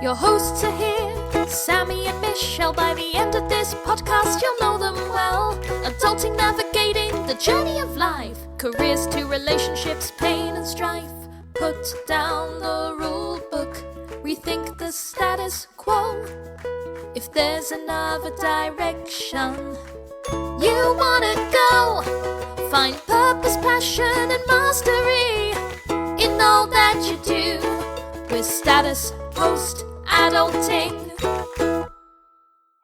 Your hosts are here, Sammie and Michelle. By the end of this podcast, you'll know them well. Adulting, navigating the journey of life. Careers to relationships, pain and strife. Put down the rule book, rethink the status quo. If there's another direction you wanna go, find purpose, passion and mastery in all that you do with Status Post Adulting.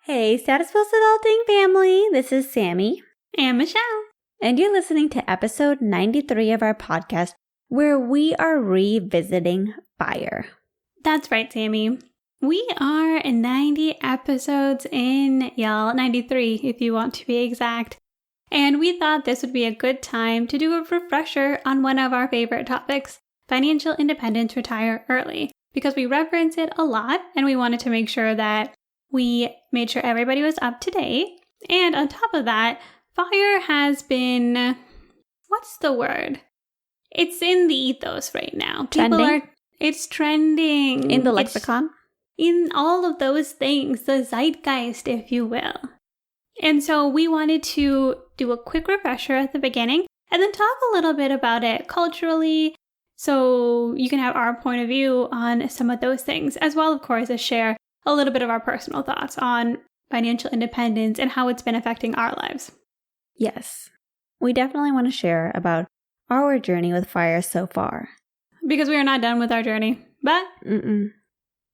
Hey, Status Post Adulting family, this is Sammie and Michelle, and you're listening to episode 93 of our podcast, where we are revisiting FIRE. That's right, Sammie. We are 90 episodes in, y'all, 93 if you want to be exact. And we thought this would be a good time to do a refresher on one of our favorite topics, financial independence, retire early, because we reference it a lot and we wanted to make sure that we made sure everybody was up to date. And on top of that, FIRE has been, what's the word? It's in the ethos right now. It's trending. In the lexicon? In all of those things, the zeitgeist, if you will. And so we wanted to do a quick refresher at the beginning and then talk a little bit about it culturally so you can have our point of view on some of those things, as well, of course, as share a little bit of our personal thoughts on financial independence and how it's been affecting our lives. Yes, we definitely want to share about our journey with FIRE so far. Because we are not done with our journey, but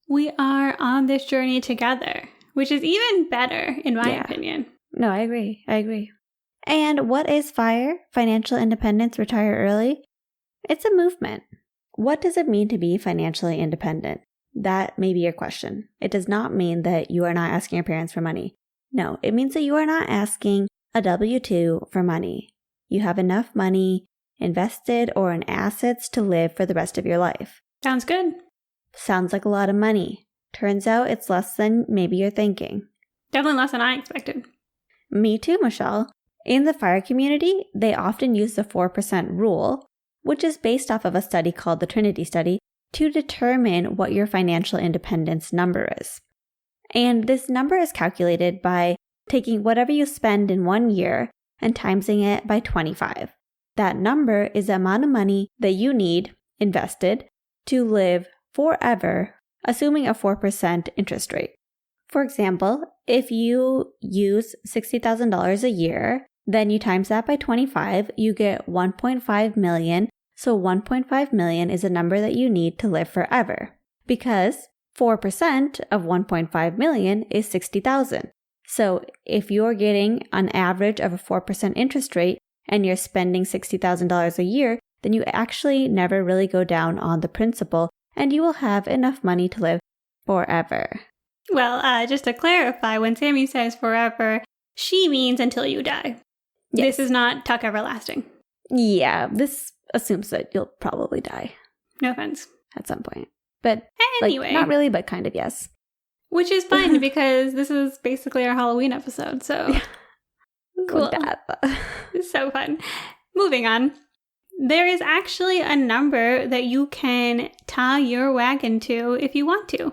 we are on this journey together, which is even better, in my opinion. No, I agree. And what is FIRE? Financial Independence, Retire Early? It's a movement. What does it mean to be financially independent? That may be your question. It does not mean that you are not asking your parents for money. No, it means that you are not asking a W-2 for money. You have enough money invested or in assets to live for the rest of your life. Sounds good. Sounds like a lot of money. Turns out it's less than maybe you're thinking. Definitely less than I expected. Me too, Michelle. In the FIRE community, they often use the 4% rule, which is based off of a study called the Trinity Study, to determine what your financial independence number is. And this number is calculated by taking whatever you spend in 1 year and timesing it by 25. That number is the amount of money that you need invested to live forever, assuming a 4% interest rate. For example, if you use $60,000 a year, then you times that by 25, you get 1.5 million. So 1.5 million is a number that you need to live forever, because 4% of 1.5 million is 60,000. So if you're getting an average of a 4% interest rate and you're spending $60,000 a year, then you actually never really go down on the principal and you will have enough money to live forever. Well, just to clarify, when Sammie says forever, she means until you die. Yes. This is not Tuck Everlasting. Yeah, this assumes that you'll probably die. No offense. At some point. But anyway. Not really, but kind of yes. Which is fine because this is basically our Halloween episode, so yeah. cool. It's so fun. Moving on. There is actually a number that you can tie your wagon to if you want to.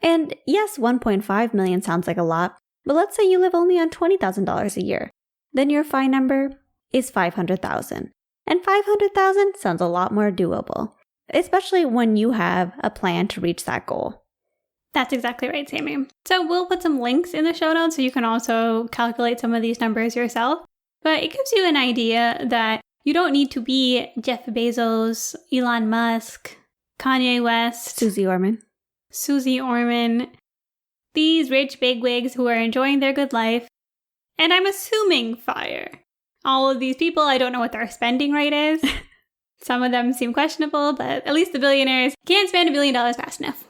And yes, 1.5 million sounds like a lot, but let's say you live only on $20,000 a year. Then your FI number is 500,000. And 500,000 sounds a lot more doable, especially when you have a plan to reach that goal. That's exactly right, Sammie. So we'll put some links in the show notes so you can also calculate some of these numbers yourself. But it gives you an idea that you don't need to be Jeff Bezos, Elon Musk, Kanye West, Susie Orman, these rich bigwigs who are enjoying their good life. And I'm assuming FIRE. All of these people, I don't know what their spending rate is. Some of them seem questionable, but at least the billionaires can't spend $1 billion fast enough.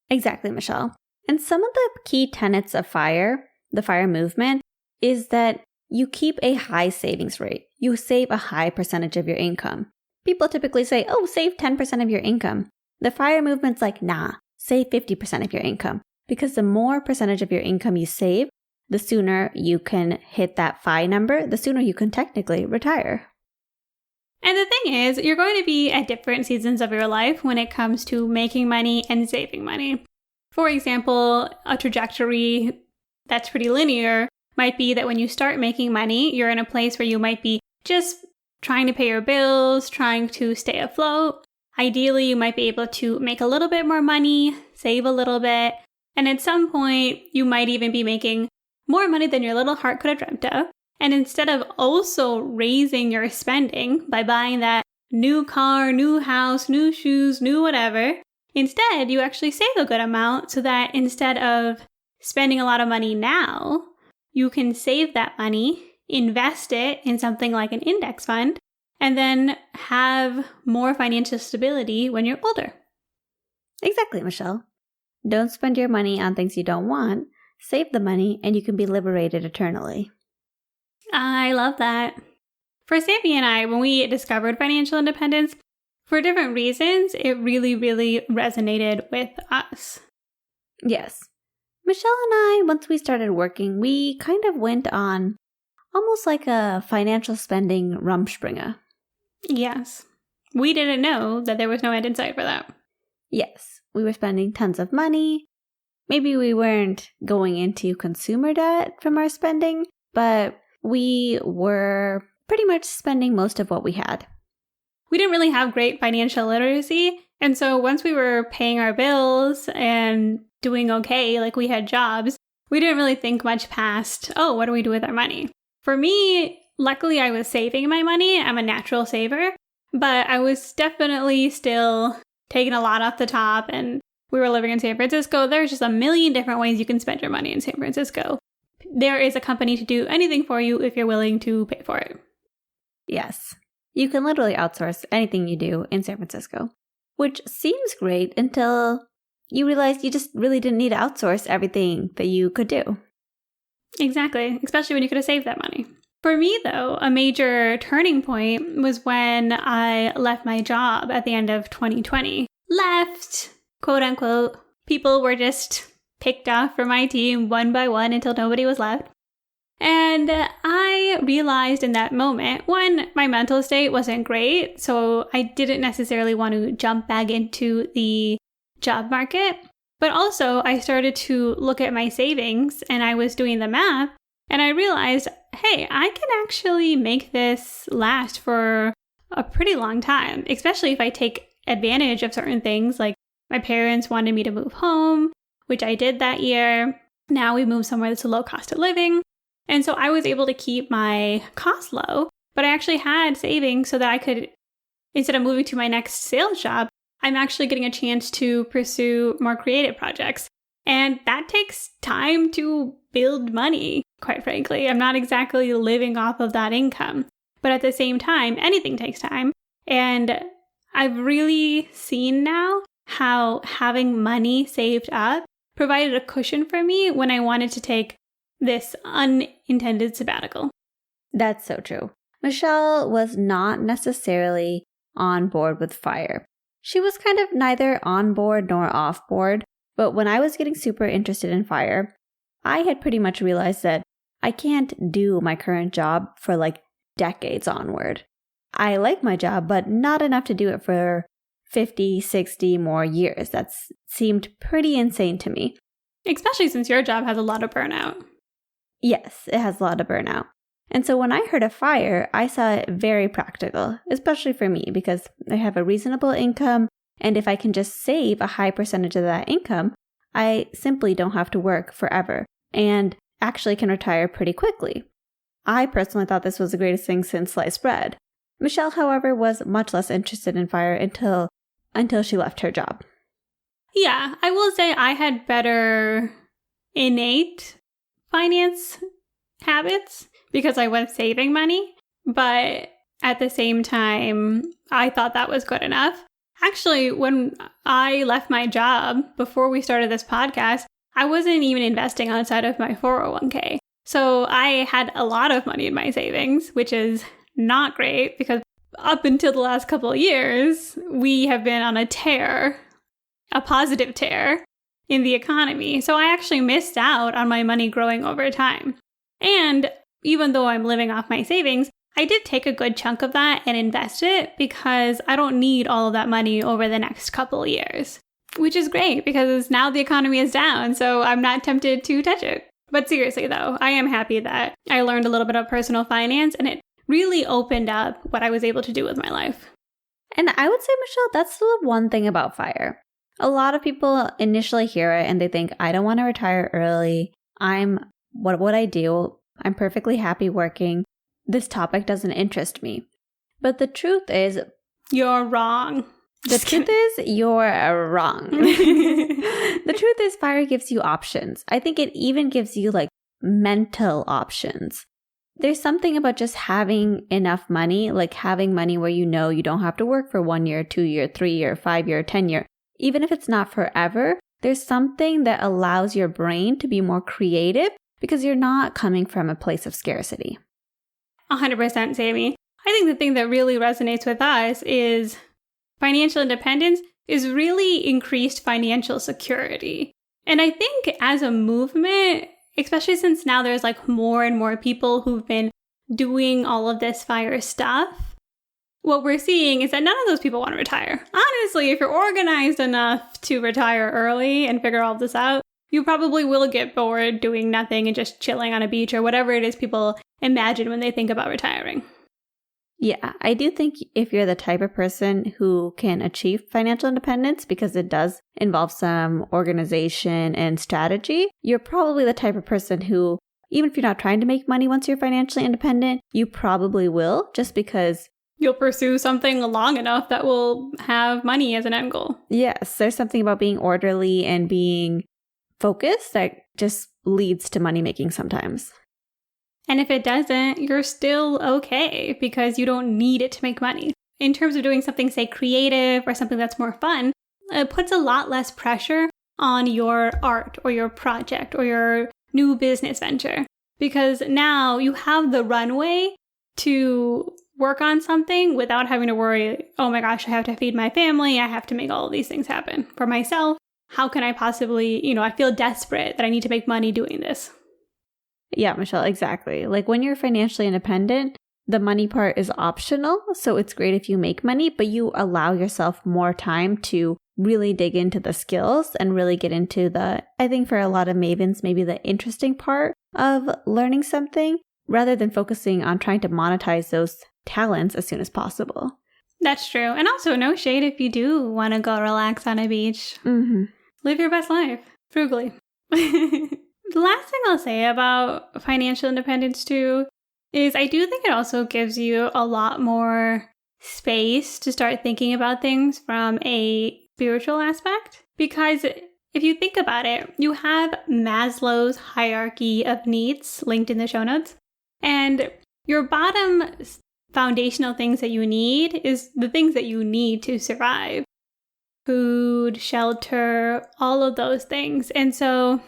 Exactly, Michelle. And some of the key tenets of FIRE, the FIRE movement, is that you keep a high savings rate. You save a high percentage of your income. People typically say, oh, save 10% of your income. The FIRE movement's like, nah, save 50% of your income. Because the more percentage of your income you save, the sooner you can hit that FI number, the sooner you can technically retire. And the thing is, you're going to be at different seasons of your life when it comes to making money and saving money. For example, a trajectory that's pretty linear might be that when you start making money, you're in a place where you might be just trying to pay your bills, trying to stay afloat. Ideally, you might be able to make a little bit more money, save a little bit, and at some point, you might even be making more money than your little heart could have dreamt of. And instead of also raising your spending by buying that new car, new house, new shoes, new whatever, instead, you actually save a good amount so that instead of spending a lot of money now, you can save that money, invest it in something like an index fund, and then have more financial stability when you're older. Exactly, Michelle. Don't spend your money on things you don't want. Save the money and you can be liberated eternally. I love that. For Sammie and I, when we discovered financial independence, for different reasons, it really, really resonated with us. Yes. Michelle and I, once we started working, we kind of went on almost like a financial spending Rumspringa. Yes. We didn't know that there was no end in sight for that. Yes. We were spending tons of money. Maybe we weren't going into consumer debt from our spending, but we were pretty much spending most of what we had. We didn't really have great financial literacy. And so once we were paying our bills and doing okay, like we had jobs, we didn't really think much past, oh, what do we do with our money? For me, luckily I was saving my money. I'm a natural saver, but I was definitely still taking a lot off the top, and we were living in San Francisco. There's just a million different ways you can spend your money in San Francisco. There is a company to do anything for you if you're willing to pay for it. Yes. You can literally outsource anything you do in San Francisco, which seems great until you realize you just really didn't need to outsource everything that you could do. Exactly, especially when you could have saved that money. For me, though, a major turning point was when I left my job at the end of 2020. Left, quote unquote. People were just picked off from my team one by one until nobody was left. And I realized in that moment, one, my mental state wasn't great, so I didn't necessarily want to jump back into the job market. But also, I started to look at my savings and I was doing the math, and I realized, hey, I can actually make this last for a pretty long time, especially if I take advantage of certain things. Like my parents wanted me to move home, which I did that year. Now we moved somewhere that's a low cost of living. And so I was able to keep my costs low, but I actually had savings so that I could, instead of moving to my next sales job, I'm actually getting a chance to pursue more creative projects. And that takes time to build money, quite frankly. I'm not exactly living off of that income. But at the same time, anything takes time. And I've really seen now how having money saved up provided a cushion for me when I wanted to take this unintended sabbatical. That's so true. Michelle was not necessarily on board with FIRE. She was kind of neither on board nor off board, but when I was getting super interested in FIRE, I had pretty much realized that I can't do my current job for like decades onward. I like my job, but not enough to do it for 50, 60 more years. That seemed pretty insane to me. Especially since your job has a lot of burnout. Yes, it has a lot of burnout. And so when I heard of FIRE, I saw it very practical, especially for me because I have a reasonable income. And if I can just save a high percentage of that income, I simply don't have to work forever and actually can retire pretty quickly. I personally thought this was the greatest thing since sliced bread. Michelle, however, was much less interested in FIRE until she left her job. Yeah, I will say I had better innate finance habits because I was saving money, but at the same time, I thought that was good enough. Actually, when I left my job before we started this podcast, I wasn't even investing outside of my 401k. So I had a lot of money in my savings, which is not great because up until the last couple of years, we have been on a tear, a positive tear in the economy. So I actually missed out on my money growing over time. And even though I'm living off my savings, I did take a good chunk of that and invest it because I don't need all of that money over the next couple of years, which is great because now the economy is down, so I'm not tempted to touch it. But seriously though, I am happy that I learned a little bit of personal finance and it really opened up what I was able to do with my life. And I would say, Michelle, that's the one thing about FIRE. A lot of people initially hear it and they think, I don't want to retire early. What would I do? I'm perfectly happy working. This topic doesn't interest me. But the truth is, you're wrong. The truth is, you're wrong. The truth is, FIRE gives you options. I think it even gives you like mental options. There's something about just having enough money, like having money where you know you don't have to work for 1 year, 2 year, 3 year, 5 year, 10 year. Even if it's not forever, there's something that allows your brain to be more creative because you're not coming from a place of scarcity. 100%, Sammie. I think the thing that really resonates with us is financial independence is really increased financial security. And I think as a movement, especially since now there's like more and more people who've been doing all of this FIRE stuff, what we're seeing is that none of those people want to retire. Honestly, if you're organized enough to retire early and figure all this out, you probably will get bored doing nothing and just chilling on a beach or whatever it is people imagine when they think about retiring. Yeah, I do think if you're the type of person who can achieve financial independence, because it does involve some organization and strategy, you're probably the type of person who, even if you're not trying to make money once you're financially independent, you probably will, just because you'll pursue something long enough that will have money as an end goal. Yes, there's something about being orderly and being focused that just leads to money making sometimes. And if it doesn't, you're still okay because you don't need it to make money. In terms of doing something, say, creative or something that's more fun, it puts a lot less pressure on your art or your project or your new business venture because now you have the runway to work on something without having to worry, oh my gosh, I have to feed my family. I have to make all of these things happen. For myself, how can I possibly, I feel desperate that I need to make money doing this. Yeah, Michelle, exactly. Like when you're financially independent, the money part is optional. So it's great if you make money, but you allow yourself more time to really dig into the skills and really get into I think for a lot of mavens, maybe the interesting part of learning something rather than focusing on trying to monetize those talents as soon as possible. That's true. And also no shade if you do want to go relax on a beach. Mm-hmm. Live your best life. Frugally. The last thing I'll say about financial independence too is I do think it also gives you a lot more space to start thinking about things from a spiritual aspect. Because if you think about it, you have Maslow's hierarchy of needs linked in the show notes. And your bottom foundational things that you need is the things that you need to survive. Food, shelter, all of those things. And so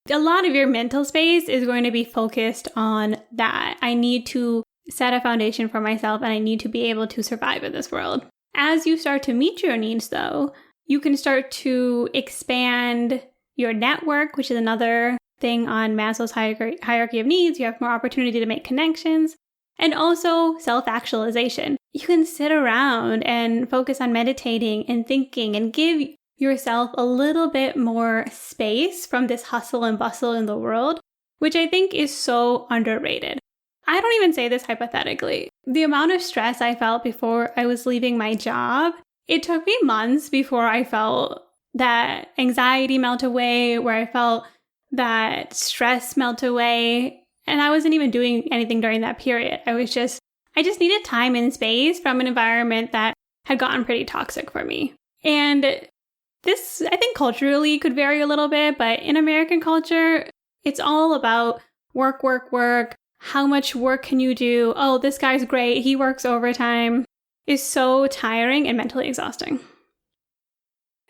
a lot of your mental space is going to be focused on that. I need to set a foundation for myself and I need to be able to survive in this world. As you start to meet your needs, though, you can start to expand your network, which is another thing on Maslow's hierarchy of needs. You have more opportunity to make connections and also self-actualization. You can sit around and focus on meditating and thinking and give yourself a little bit more space from this hustle and bustle in the world, which I think is so underrated. I don't even say this hypothetically. The amount of stress I felt before I was leaving my job, it took me months before I felt that anxiety melt away, where I felt that stress melt away. And I wasn't even doing anything during that period. I just needed time and space from an environment that had gotten pretty toxic for me. And this, I think culturally could vary a little bit, but in American culture, it's all about work, work, work. How much work can you do? Oh, this guy's great. He works overtime. Is so tiring and mentally exhausting.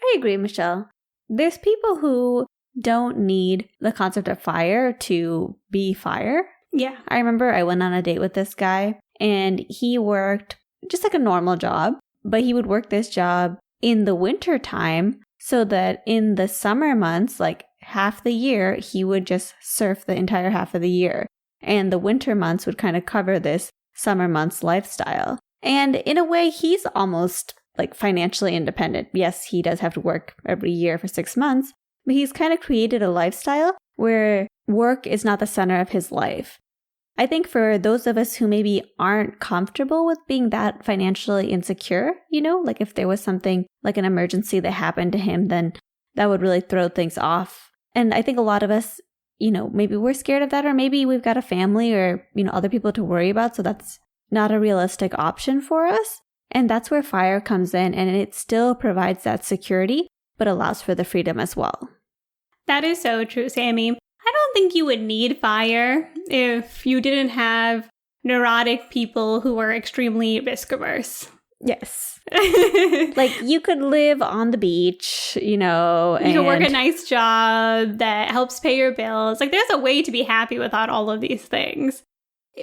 I agree, Michelle. There's people who don't need the concept of FIRE to be FIRE. Yeah. I remember I went on a date with this guy and he worked just like a normal job, but he would work this job in the winter time so that in the summer months, like half the year, he would just surf the entire half of the year. And the winter months would kind of cover this summer months lifestyle. And in a way, he's almost like financially independent. Yes, he does have to work every year for 6 months, but he's kind of created a lifestyle where work is not the center of his life. I think for those of us who maybe aren't comfortable with being that financially insecure, like if there was something like an emergency that happened to him, then that would really throw things off. And I think a lot of us, maybe we're scared of that, or maybe we've got a family or, other people to worry about. So that's not a realistic option for us. And that's where FIRE comes in, and it still provides that security, but allows for the freedom as well. That is so true, Sammie. I don't think you would need FIRE if you didn't have neurotic people who are extremely risk averse. Yes. Like you could live on the beach, and you could work a nice job that helps pay your bills. Like there's a way to be happy without all of these things.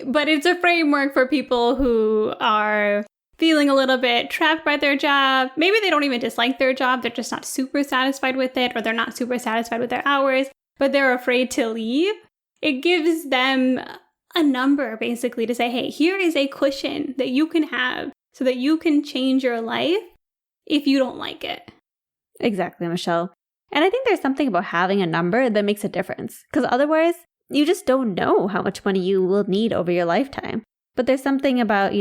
But it's a framework for people who are feeling a little bit trapped by their job. Maybe they don't even dislike their job. They're just not super satisfied with it, or they're not super satisfied with their hours, but they're afraid to leave. It gives them a number basically to say, hey, here is a cushion that you can have so that you can change your life if you don't like it. Exactly, Michelle. And I think there's something about having a number that makes a difference, because otherwise you just don't know how much money you will need over your lifetime. But there's something about,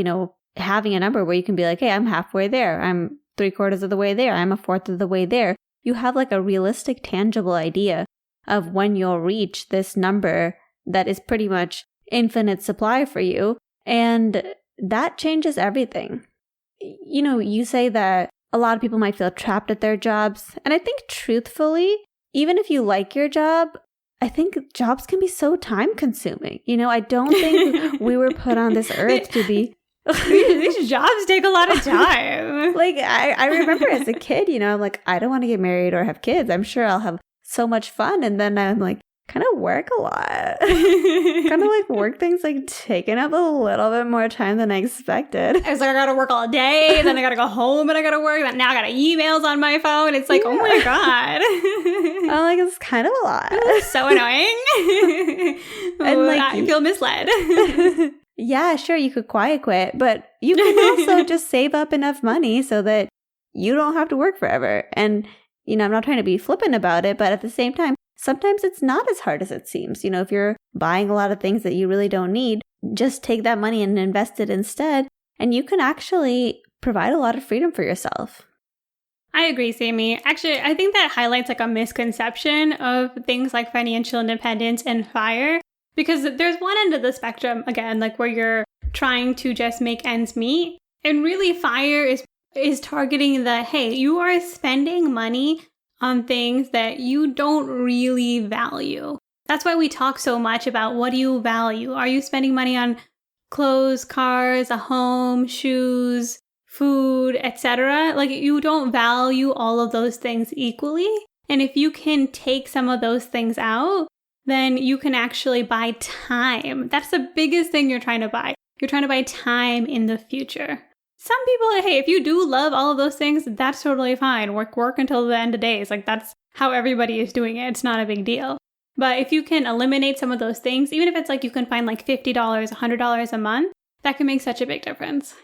having a number where you can be like, hey, I'm halfway there. I'm 3/4 of the way there. I'm 1/4 of the way there. You have like a realistic, tangible idea of when you'll reach this number that is pretty much infinite supply for you. And that changes everything. You say that a lot of people might feel trapped at their jobs. And I think truthfully, even if you like your job, I think jobs can be so time consuming. I don't think we were put on this earth to be... These jobs take a lot of time. Like, I remember as a kid, I'm like, I don't want to get married or have kids. I'm sure I'll have so much fun. And then I'm like, kind of work a lot. Kind of like work things like taking up a little bit more time than I expected. I was like, I gotta work all day, then I gotta go home and I gotta work. Now I got emails on my phone. It's like, oh my God. I'm like, it's kind of a lot. So annoying. And like, I feel misled. Yeah, sure, you could quiet quit, but you can also just save up enough money so that you don't have to work forever. And, I'm not trying to be flippant about it, but at the same time, sometimes it's not as hard as it seems. If you're buying a lot of things that you really don't need, just take that money and invest it instead, and you can actually provide a lot of freedom for yourself. I agree, Sammie. Actually, I think that highlights like a misconception of things like financial independence and FIRE. Because there's one end of the spectrum, again, like where you're trying to just make ends meet. And really FIRE is targeting the, hey, you are spending money on things that you don't really value. That's why we talk so much about what do you value? Are you spending money on clothes, cars, a home, shoes, food, etc.? Like you don't value all of those things equally. And if you can take some of those things out, then you can actually buy time. That's the biggest thing you're trying to buy. You're trying to buy time in the future. Some people, hey, if you do love all of those things, that's totally fine. Work until the end of days. Like that's how everybody is doing it. It's not a big deal. But if you can eliminate some of those things, even if it's like you can find like $50, $100 a month, that can make such a big difference.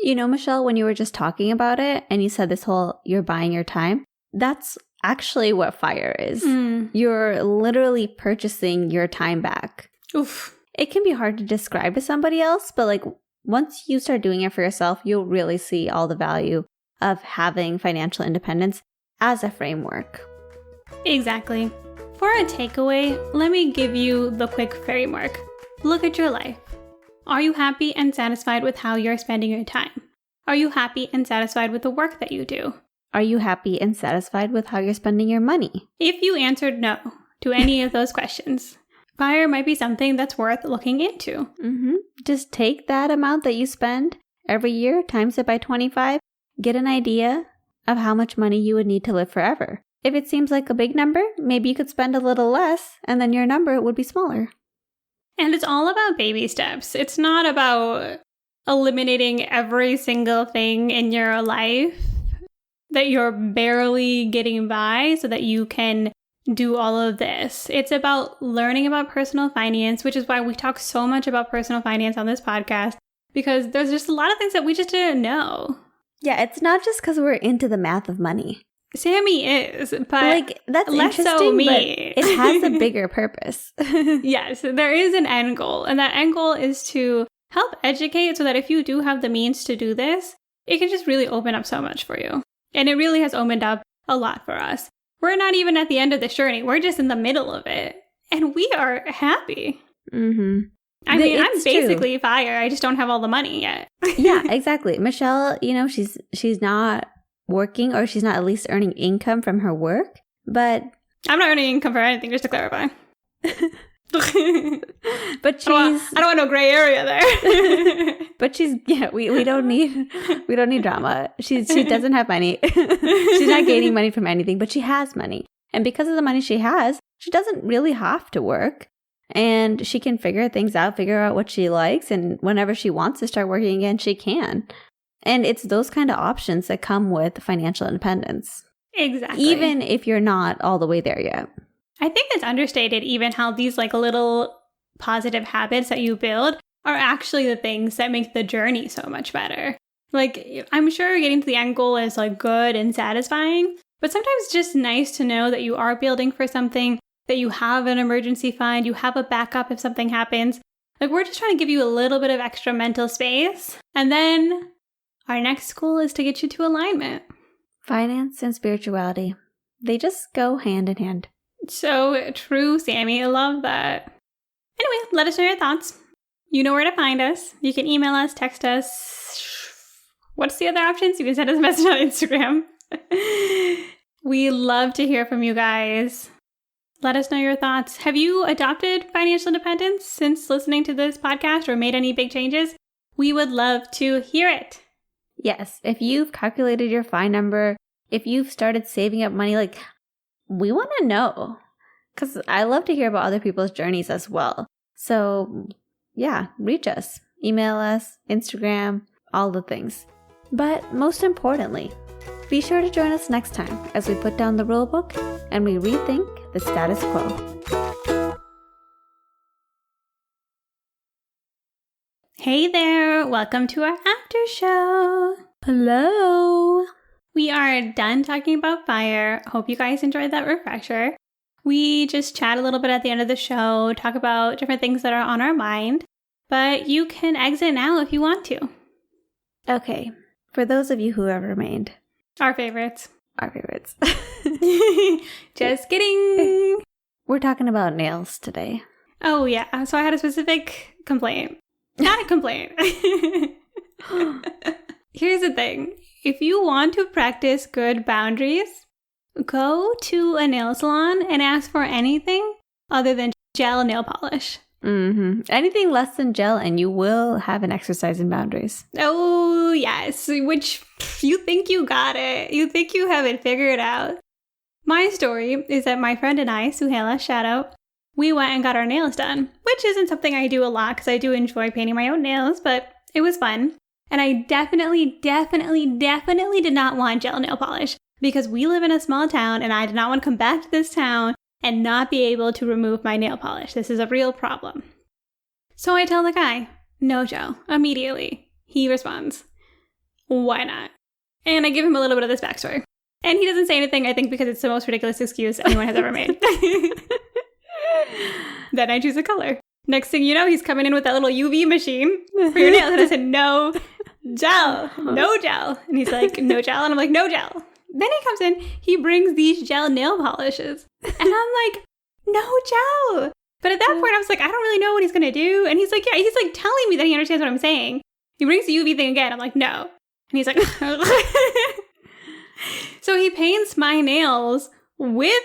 Michelle, when you were just talking about it and you said this whole, you're buying your time, that's actually what FIRE is. You're literally purchasing your time back. Oof. It can be hard to describe to somebody else, but like once you start doing it for yourself, you'll really see all the value of having financial independence as a framework. Exactly. For a takeaway, let me give you the quick framework. Look at your life. Are you happy and satisfied with how you're spending your time? Are you happy and satisfied with the work that you do? Are you happy and satisfied with how you're spending your money? If you answered no to any of those questions, FIRE might be something that's worth looking into. Just take that amount that you spend every year, times it by 25, get an idea of how much money you would need to live forever. If it seems like a big number, maybe you could spend a little less, and then your number would be smaller. And it's all about baby steps. It's not about eliminating every single thing in your life that you're barely getting by so that you can do all of this. It's about learning about personal finance, which is why we talk so much about personal finance on this podcast, because there's just a lot of things that we just didn't know. Yeah, it's not just because we're into the math of money. Sammie is, but like, that's less interesting, so me. But it has a bigger purpose. Yes, there is an end goal, and that end goal is to help educate so that if you do have the means to do this, it can just really open up so much for you. And it really has opened up a lot for us. We're not even at the end of this journey. We're just in the middle of it. And we are happy. Mm-hmm. I mean, I'm basically FIRE. I just don't have all the money yet. Yeah, exactly. Michelle, she's not working, or she's not at least earning income from her work, but I'm not earning income for anything, just to clarify. But I don't want no gray area there. But we don't need drama. She doesn't have money. She's not gaining money from anything, but she has money. And because of the money she has, she doesn't really have to work. And she can figure out what she likes, and whenever she wants to start working again, she can. And it's those kind of options that come with financial independence. Exactly. Even if you're not all the way there yet. I think it's understated even how these like little positive habits that you build are actually the things that make the journey so much better. Like, I'm sure getting to the end goal is like good and satisfying, but sometimes it's just nice to know that you are building for something, that you have an emergency fund, you have a backup if something happens. Like, we're just trying to give you a little bit of extra mental space. And then our next goal is to get you to alignment. Finance and spirituality, they just go hand in hand. So true, Sammie. I love that. Anyway, let us know your thoughts. You know where to find us. You can email us, text us. What's the other options? You can send us a message on Instagram. We love to hear from you guys. Let us know your thoughts. Have you adopted financial independence since listening to this podcast or made any big changes? We would love to hear it. Yes, if you've calculated your FI number, if you've started saving up money, like, we want to know, because I love to hear about other people's journeys as well. So yeah, reach us, email us, Instagram, all the things. But most importantly, be sure to join us next time as we put down the rulebook and we rethink the status quo. Hey there, welcome to our after show. Hello. We are done talking about FIRE. Hope you guys enjoyed that refresher. We just chat a little bit at the end of the show, talk about different things that are on our mind, but you can exit now if you want to. Okay, for those of you who have remained. Our favorites. Just kidding. We're talking about nails today. Oh yeah, so I had a specific complaint. Not a complaint. Here's the thing. If you want to practice good boundaries, go to a nail salon and ask for anything other than gel nail polish. Mm-hmm. Anything less than gel and you will have an exercise in boundaries. Oh, yes. Which you think you got it. You think you have it figured out. My story is that my friend and I, Suhaila, shout out, we went and got our nails done, which isn't something I do a lot because I do enjoy painting my own nails, but it was fun. And I definitely did not want gel nail polish because we live in a small town and I did not want to come back to this town and not be able to remove my nail polish. This is a real problem. So I tell the guy, no gel, immediately. He responds, why not? And I give him a little bit of this backstory. And he doesn't say anything, I think, because it's the most ridiculous excuse anyone has ever made. Then I choose a color. Next thing you know, he's coming in with that little UV machine for your nails. And I said, no gel. And he's like, no gel. And I'm like, no gel. Then he comes in, he brings these gel nail polishes. And I'm like, no gel. But at that point, I was like, I don't really know what he's going to do. And he's like, yeah, he's like telling me that he understands what I'm saying. He brings the UV thing again. I'm like, no. And he's like, so he paints my nails with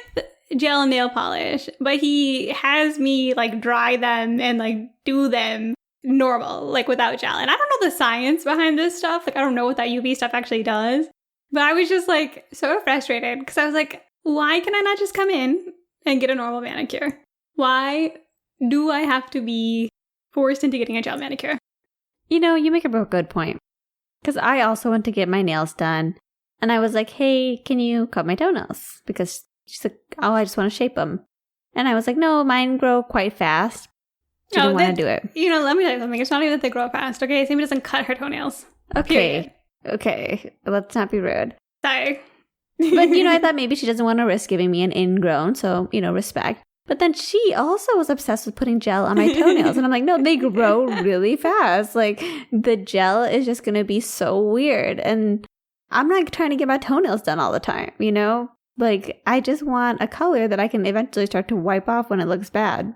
gel nail polish, but he has me like dry them and like do them normal, like without gel. And I don't know the science behind this stuff. Like, I don't know what that UV stuff actually does. But I was just like so frustrated because I was like, why can I not just come in and get a normal manicure? Why do I have to be forced into getting a gel manicure? You know, you make a good point. Because I also went to get my nails done. And I was like, hey, can you cut my toenails? Because She's like, oh, I just want to shape them. And I was like, no, mine grow quite fast. She didn't want to do it. You know, let me tell you something. It's not even that they grow fast, okay? Sammie doesn't cut her toenails. Okay. Okay. Let's not be rude. Sorry. But, I thought maybe she doesn't want to risk giving me an ingrown, so, respect. But then she also was obsessed with putting gel on my toenails. And I'm like, no, they grow really fast. Like, the gel is just going to be so weird. And I'm not trying to get my toenails done all the time, Like, I just want a color that I can eventually start to wipe off when it looks bad.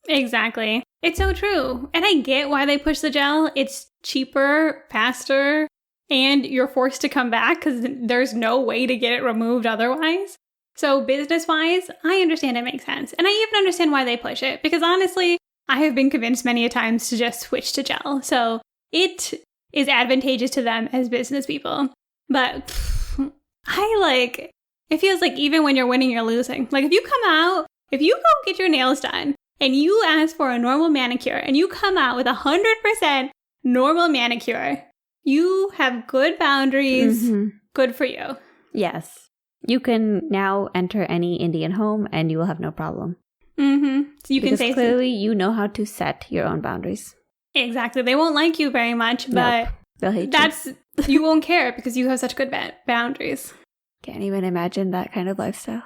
Exactly. It's so true. And I get why they push the gel. It's cheaper, faster, and you're forced to come back because there's no way to get it removed otherwise. So business-wise, I understand it makes sense. And I even understand why they push it. Because honestly, I have been convinced many a times to just switch to gel. So it is advantageous to them as business people. But it feels like even when you're winning, you're losing. Like if you go get your nails done and you ask for a normal manicure and you come out with 100% normal manicure, you have good boundaries. Mm-hmm. Good for you. Yes. You can now enter any Indian home and you will have no problem. Mm-hmm. So you can say clearly you know how to set your own boundaries. Exactly. They won't like you very much, but nope. They'll hate you won't care because you have such good boundaries. Can't even imagine that kind of lifestyle.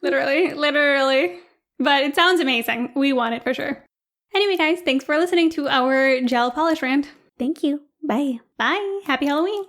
Literally. But it sounds amazing. We want it for sure. Anyway, guys, thanks for listening to our gel polish rant. Thank you. Bye. Bye. Happy Halloween.